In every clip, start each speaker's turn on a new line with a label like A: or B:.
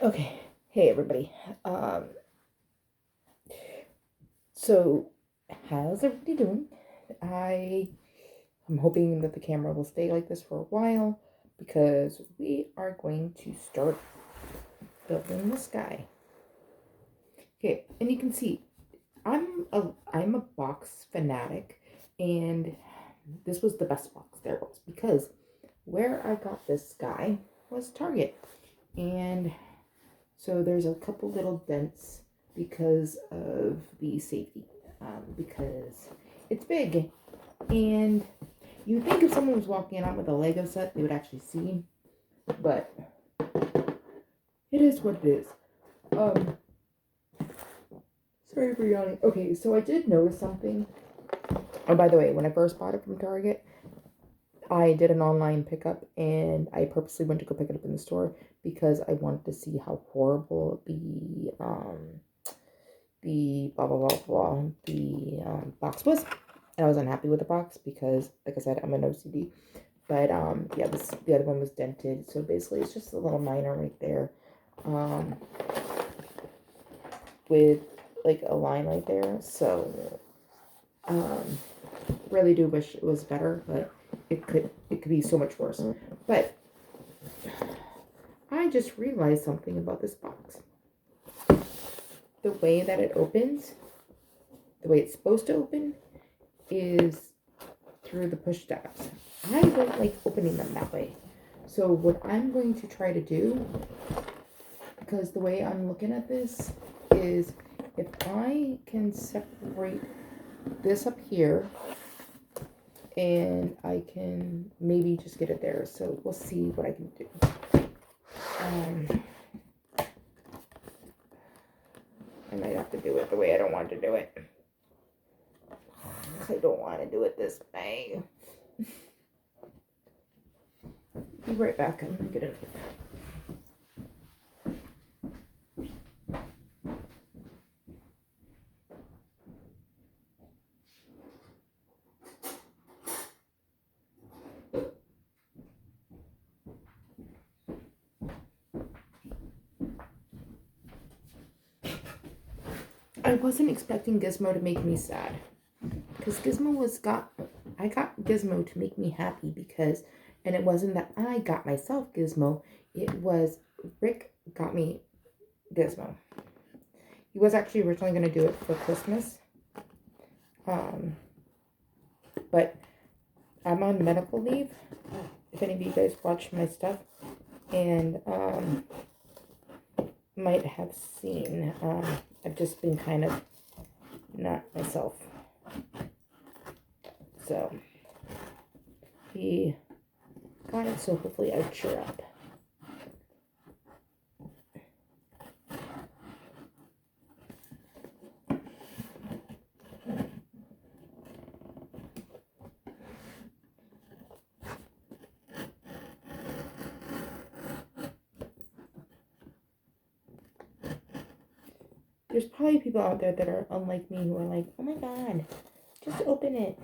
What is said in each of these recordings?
A: Okay, hey everybody. So how's everybody doing? I'm hoping that the camera will stay like this for a while because we are going to start building the sky. Okay, and you can see I'm a box fanatic, and this was the best box there was because where I got this sky was Target, and so there's a couple little dents because of the safety, because it's big. And you think if someone was walking around with a Lego set, they would actually see, but it is what it is. Um, Sorry for yawning. Okay, so I did notice something. Oh, by the way, when I first bought it from Target, I did an online pickup and I purposely went to go pick it up in the store because I wanted to see how horrible the blah blah blah blah the box was. And I was unhappy with the box because, like I said, I'm an OCD. But yeah, the other one was dented, so basically it's just a little minor right there, um, with like a line right there. So um, really do wish it was better, but it could be so much worse. But I just realized something about this box. The way that it opens, the way it's supposed to open, is through the push tabs. I don't like opening them that way. So what I'm going to try to do, because the way I'm looking at this is if I can separate this up here and I can maybe just get it there. So we'll see what I can do. I might have to do it the way I don't want to do it. I don't want to do it this way. Be right back. I'm gonna get it. I wasn't expecting Gizmo to make me sad, because I got Gizmo to make me happy because, and it wasn't that I got myself Gizmo, it was Rick got me Gizmo. He was actually originally going to do it for Christmas, but I'm on medical leave, if any of you guys watch my stuff, and might have seen, I've just been kind of not myself. So he got it, so hopefully I cheer up. There's probably people out there that are unlike me who are like, oh my god, just open it.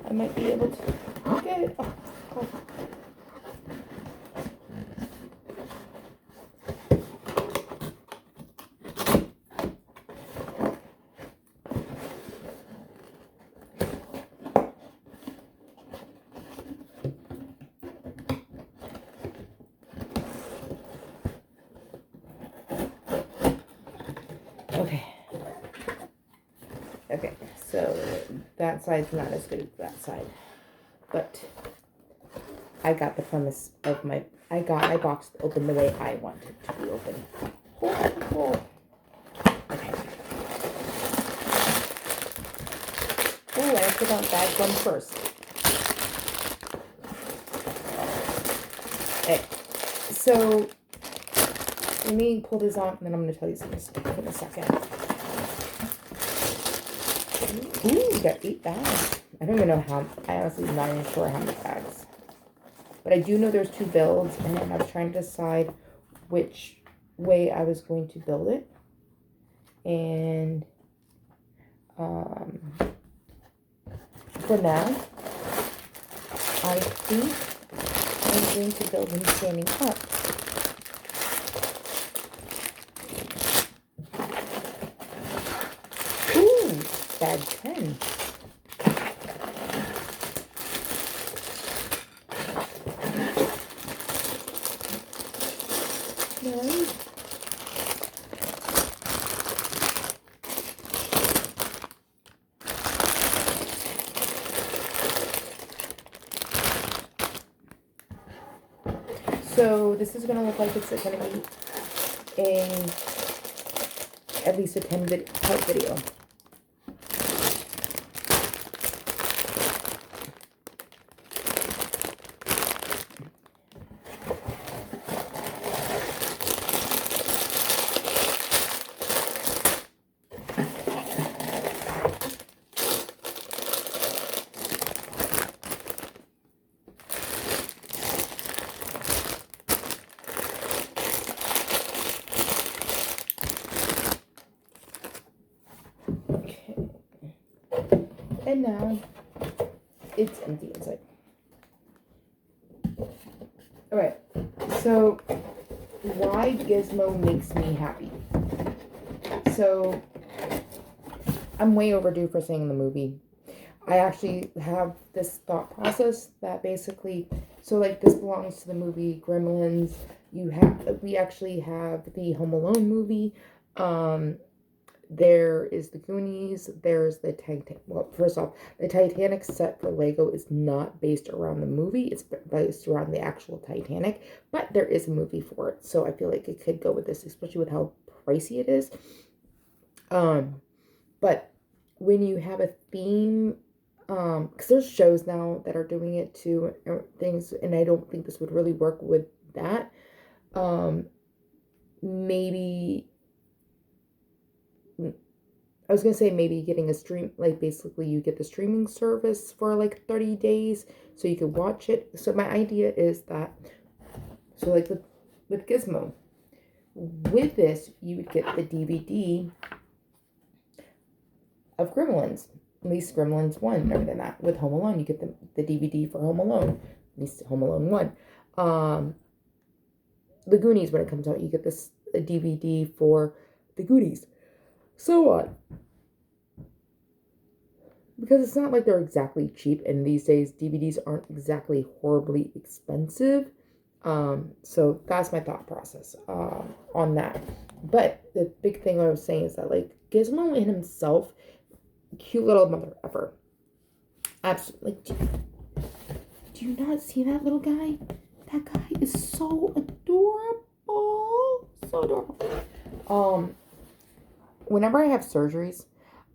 A: I might be able to get it. Oh. Okay, so that side's not as good as that side, but I got the premise of I got my box open the way I want it to be open. Okay. I have to put on bag one first. Okay, so let me pull this on, and then I'm going to tell you some stuff in a second. Ooh, we got 8 bags. I don't even know how. I honestly am not even sure how many bags. But I do know there's 2 builds, and I was trying to decide which way I was going to build it. And for now, I think I'm going to build him standing up. Ooh, bag 10. Nice. So this is going to look like it's going to be at least a 10-part video. And now it's empty inside. Alright, so why Gizmo makes me happy. So I'm way overdue for seeing the movie. I actually have this thought process that basically, so like this belongs to the movie Gremlins. We actually have the Home Alone movie. There is the Goonies. There's the Titanic. Well, first off, the Titanic set for Lego is not based around the movie. It's based around the actual Titanic. But there is a movie for it. So I feel like it could go with this, especially with how pricey it is. But when you have a theme, because there's shows now that are doing it too, things, and I don't think this would really work with that. Maybe I was going to say maybe getting a stream, like basically you get the streaming service for like 30 days so you can watch it. So my idea is that, so like with Gizmo, with this, you would get the DVD of Gremlins, at least Gremlins 1 and everything that. With Home Alone, you get the DVD for Home Alone, at least Home Alone 1. The Goonies, when it comes out, you get a DVD for the Goonies. So on. Because it's not like they're exactly cheap, and these days DVDs aren't exactly horribly expensive. So that's my thought process on that. But the big thing I was saying is that like Gizmo in himself, cute little mother effer. Absolutely. Like, do you not see that little guy? That guy is so adorable. So adorable. Whenever I have surgeries,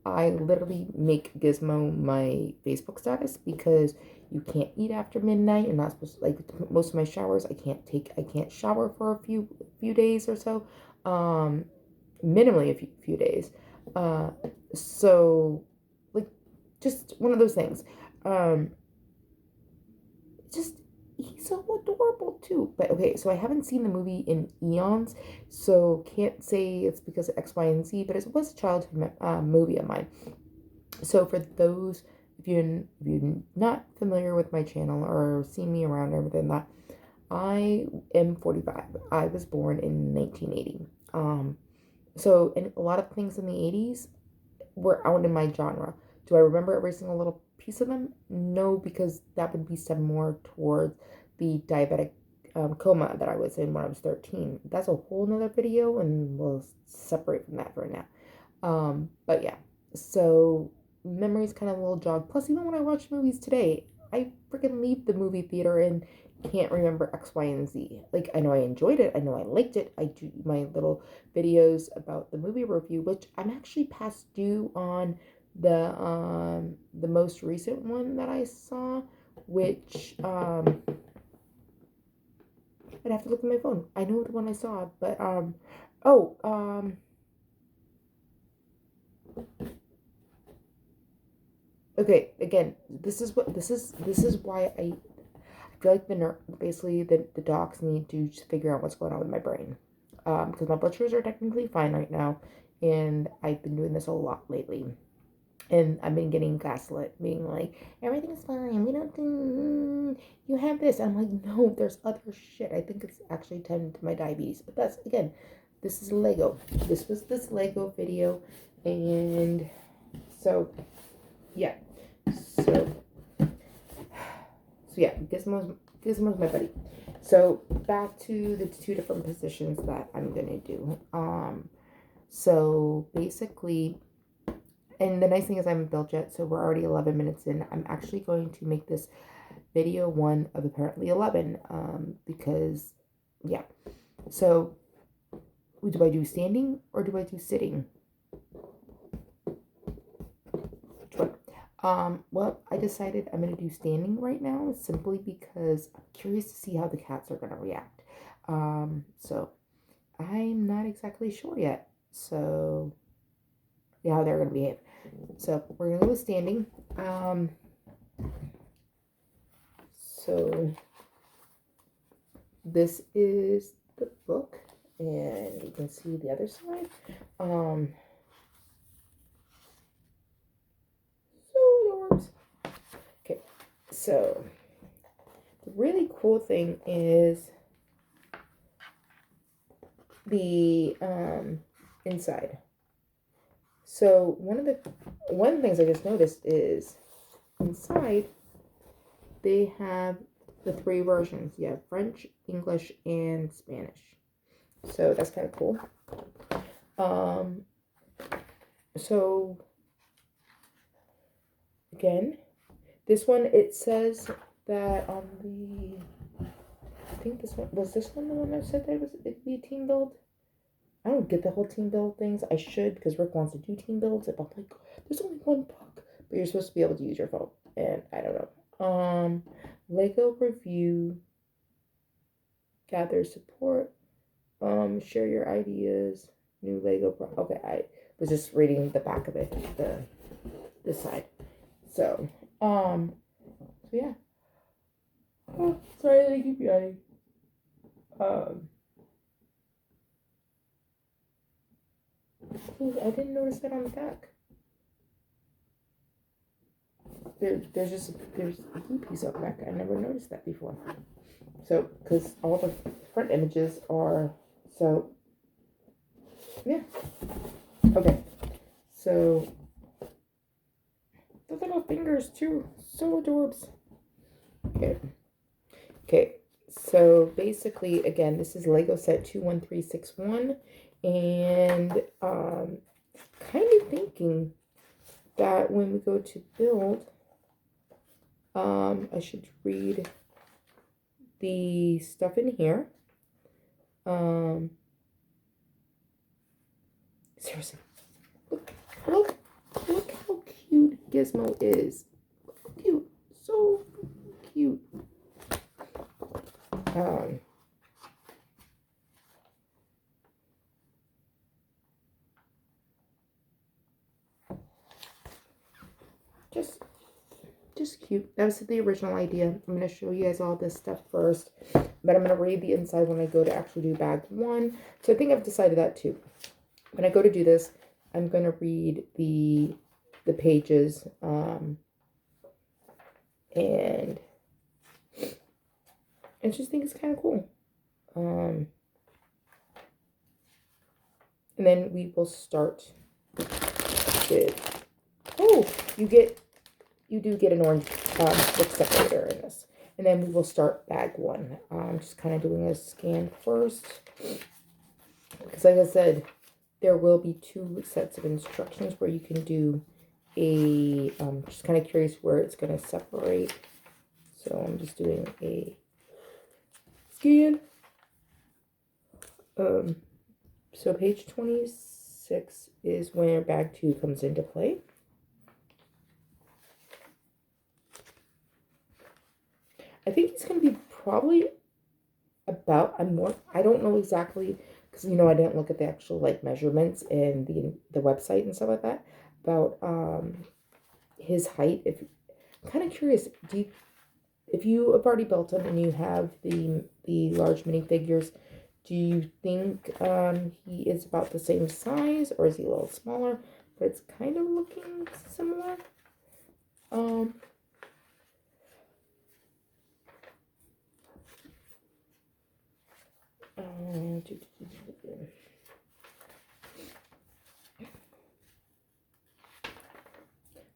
A: I literally make Gizmo my Facebook status because you can't eat after midnight. You're not supposed to, like, most of my showers, I can't shower for a few days or so. Minimally a few days. So, like, just one of those things. He's so adorable too. But okay, so I haven't seen the movie in eons, so can't say it's because of X, Y, and Z, but it was a childhood movie of mine. So for those, if you're not familiar with my channel or seen me around or everything that, I am 45. I was born in 1980. So and a lot of things in the 80s were out in my genre. Do I remember every single little piece of them? No, because that would be some more towards the diabetic coma that I was in when I was 13. That's a whole nother video, and we'll separate from that for now. But yeah, so memories kind of a little jog. Plus, even when I watch movies today, I freaking leave the movie theater and can't remember X, Y, and Z. Like, I know I enjoyed it. I know I liked it. I do my little videos about the movie review, which I'm actually past due on the most recent one that I saw, which I'd have to look at my phone. I know the one I saw, but oh okay. Again, this is why I feel like basically the docs need to just figure out what's going on with my brain, because my blood sugars are technically fine right now, and I've been doing this a lot lately. And I've been getting gaslit, being like, everything's fine. We don't do. You have this. I'm like, no, there's other shit. I think it's actually tied to my diabetes. But that's, again, this is Lego. This was this Lego video. And so, yeah. So yeah, Gizmo's my buddy. So back to the two different positions that I'm going to do. So basically, and the nice thing is I haven't built yet, so we're already 11 minutes in. I'm actually going to make this video one of apparently 11, because, yeah. So, do I do standing or do I do sitting? Which one? Well, I decided I'm going to do standing right now, simply because I'm curious to see how the cats are going to react. So, I'm not exactly sure yet. So, yeah, how they're going to behave. So we're going to go with standing. So this is the book, and you can see the other side. So yours. Okay, so the really cool thing is the inside. So one of the things I just noticed is inside they have the 3 versions. You have French, English, and Spanish. So that's kind of cool. So again, this one, it says that on the, I think this one, was this one the one that said that it'd be a team build? I don't get the whole team build things. I should, because Rick wants to do team builds. But I'm like, there's only one book, but you're supposed to be able to use your phone, and I don't know. Lego review, gather support, share your ideas, new Lego okay, I was just reading the back of it, this side. So yeah. Oh, sorry that I keep yawning. I didn't notice that on the back. There's a blue piece on the back. I never noticed that before. So, because all the front images are, so, yeah. Okay. So, the little fingers too. So adorbs. Okay. So, basically, again, this is Lego set 21361. And, kind of thinking that when we go to build, I should read the stuff in here. Seriously, look how cute Gizmo is. Cute, so cute. Just cute. That was the original idea. I'm going to show you guys all this stuff first, but I'm going to read the inside when I go to actually do bag 1. So I think I've decided that too. When I go to do this, I'm going to read the pages, and I just think it's kind of cool. And then we will start with, oh, you do get an orange book separator in this. And then we will start bag 1. I'm just kind of doing a scan first, because like I said, there will be 2 sets of instructions where you can do a, just kind of curious where it's going to separate. So I'm just doing a scan. So page 26 is where bag 2 comes into play. I think he's going to be probably about, I don't know exactly, because, I didn't look at the actual, like, measurements and the website and stuff like that, about, his height. I'm kind of curious, if you have already built him and you have the large minifigures, do you think he is about the same size, or is he a little smaller? But it's kind of looking similar. Um,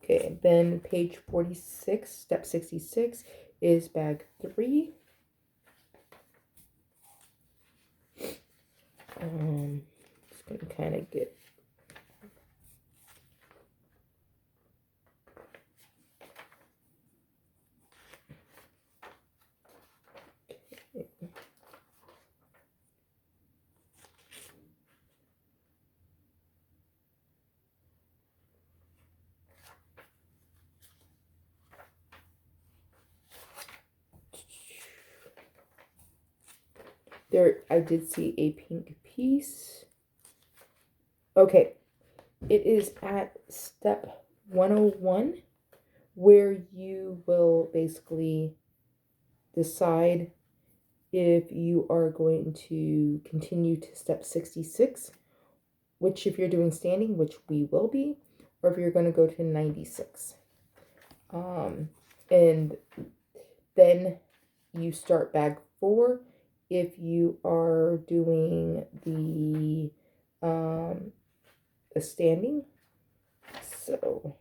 A: okay, then page 46, step 66 is bag 3. Just gonna kind of get there. I did see a pink piece. Okay, it is at step 101, where you will basically decide if you are going to continue to step 66, which, if you're doing standing, which we will be, or if you're going to go to 96. And then you start bag 4 if you are doing the standing. So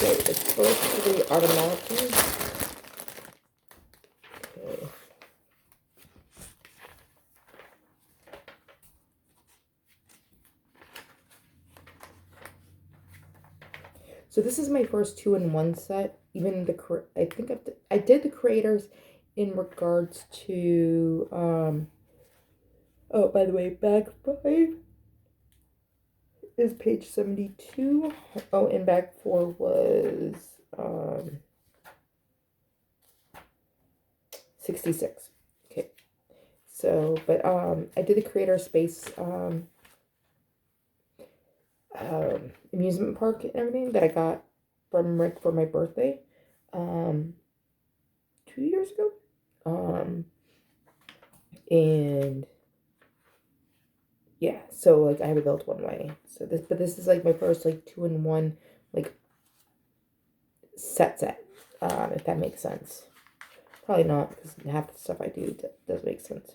A: it's supposed to be automatically. Okay. So this is my first 2-in-1 set. Even I think I did the creators in regards to oh, by the way, bag 5 is page 72. Oh, and bag 4 was 66. Okay. So, but I did the creator space amusement park and everything that I got from Rick for my birthday 2 years ago. And yeah, so like I have it built one way. So this is like my first like 2-in-1 like set, if that makes sense. Probably not, because half the stuff I do does make sense.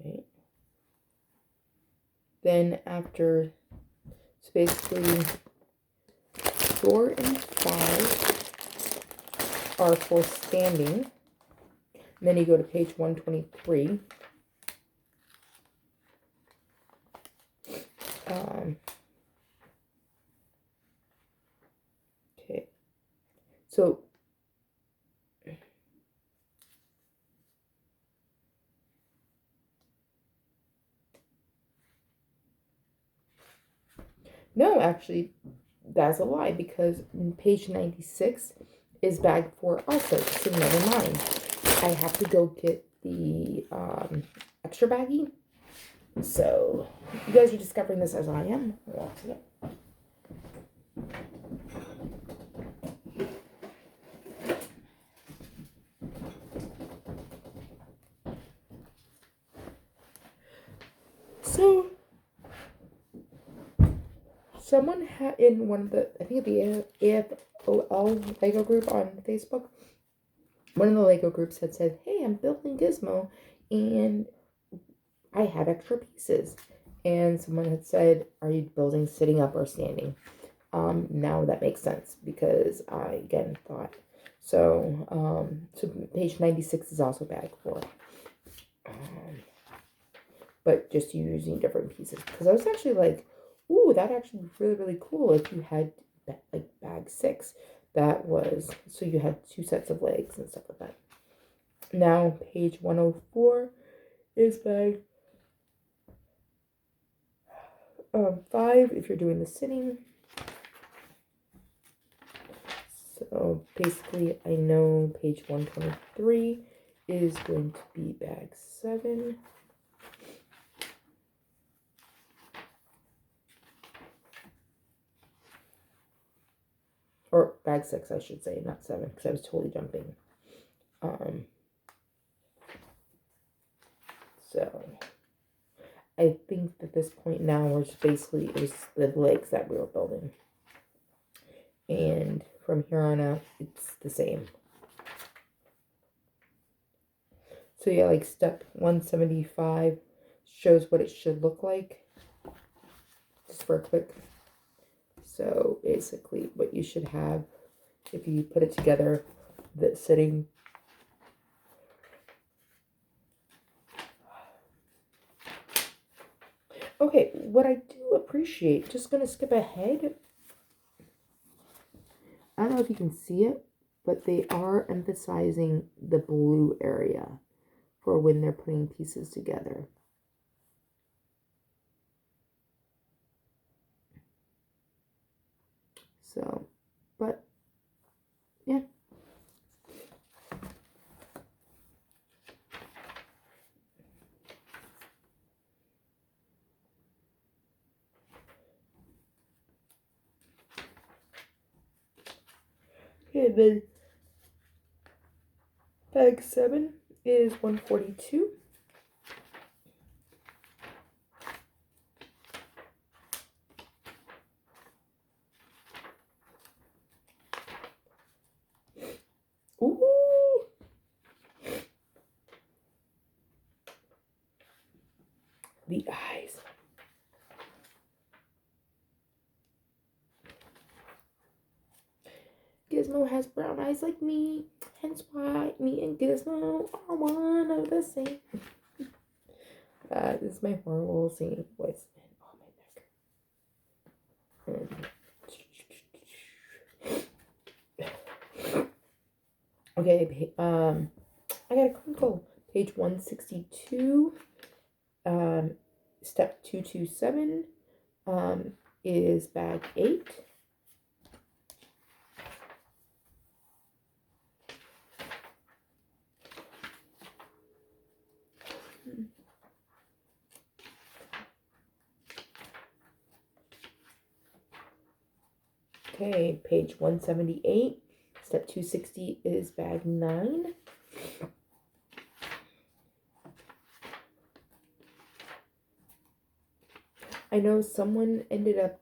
A: Okay. Then after, so basically 4 and 5 are for standing. And then you go to page 123. Okay. So no, actually, that's a lie, because page 96 is bag 4 also, so never mind. I have to go get the extra baggie. So you guys are discovering this as I am. So someone had in one of the, I think the AFOL Lego group on Facebook, one of the Lego groups had said, hey, I'm building Gizmo and I have extra pieces. And someone had said, are you building sitting up or standing? Now that makes sense, because I again thought So page 96 is also bag 4. But just using different pieces. Because I was actually like, ooh, that actually be really, really cool if you had like bag 6. That was, so you had 2 sets of legs and stuff like that. Now, page 104 is bag 5 if you're doing the sitting. So basically, I know page 123 is going to be bag 7. Or bag 6, I should say, not 7, because I was totally jumping. So I think at this point now we're just basically, it was the legs that we were building. And from here on out, it's the same. So yeah, like step 175 shows what it should look like. Just for a quick. So basically what you should have, if you put it together, the sitting. Okay, what I do appreciate, just going to skip ahead. I don't know if you can see it, but they are emphasizing the blue area for when they're putting pieces together. So, but yeah. Okay, then bag 7 is 142. Ooh! The eyes. Gizmo has brown eyes like me, hence why me and Gizmo are one of the same. This is my horrible singing voice. Oh, my neck. Okay, I got a crinkle. Page 162, step 227, is bag 8. Okay, page 178, step 260 is bag 9. I know someone ended up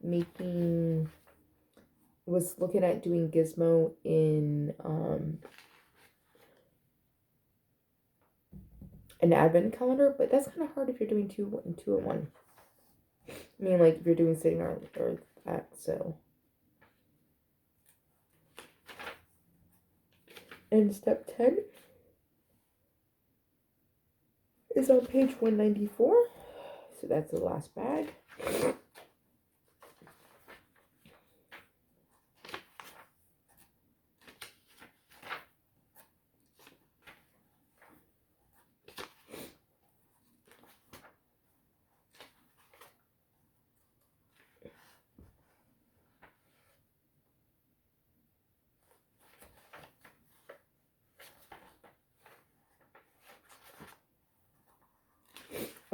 A: was looking at doing Gizmo in an advent calendar, but that's kind of hard if you're doing two in one. I mean, like if you're doing sitting or that, so. And step 10 is on page 194. So that's the last bag.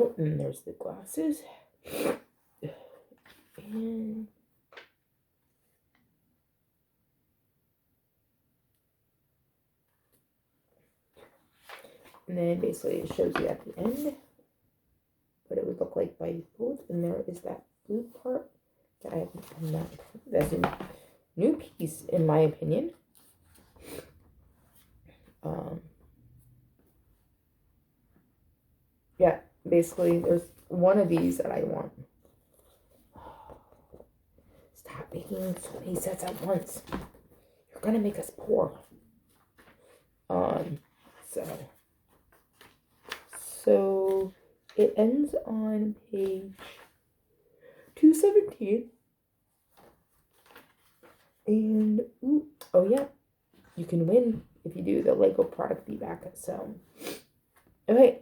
A: Oh, and there's the glasses. And then basically it shows you at the end what it would look like by default. And there is that blue part that I'm not, that's a new piece in my opinion. Yeah, basically there's one of these that I want. Stop making so many sets at once. You're gonna make us poor. So it ends on page 217. And, ooh, oh yeah, you can win if you do the Lego product feedback. So, okay,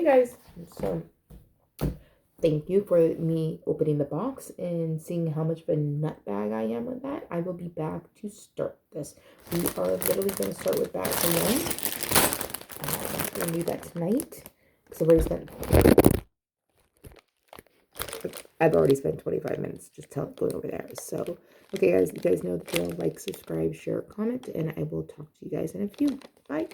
A: guys. So, thank you for me opening the box and seeing how much of a nutbag I am with that. I will be back to start this. We are literally going to start with batch 1. I'm going to do that tonight because I've already spent 25 minutes just going over there. So, okay, guys, you guys know the drill. Like, subscribe, share, comment, and I will talk to you guys in a few. Bye.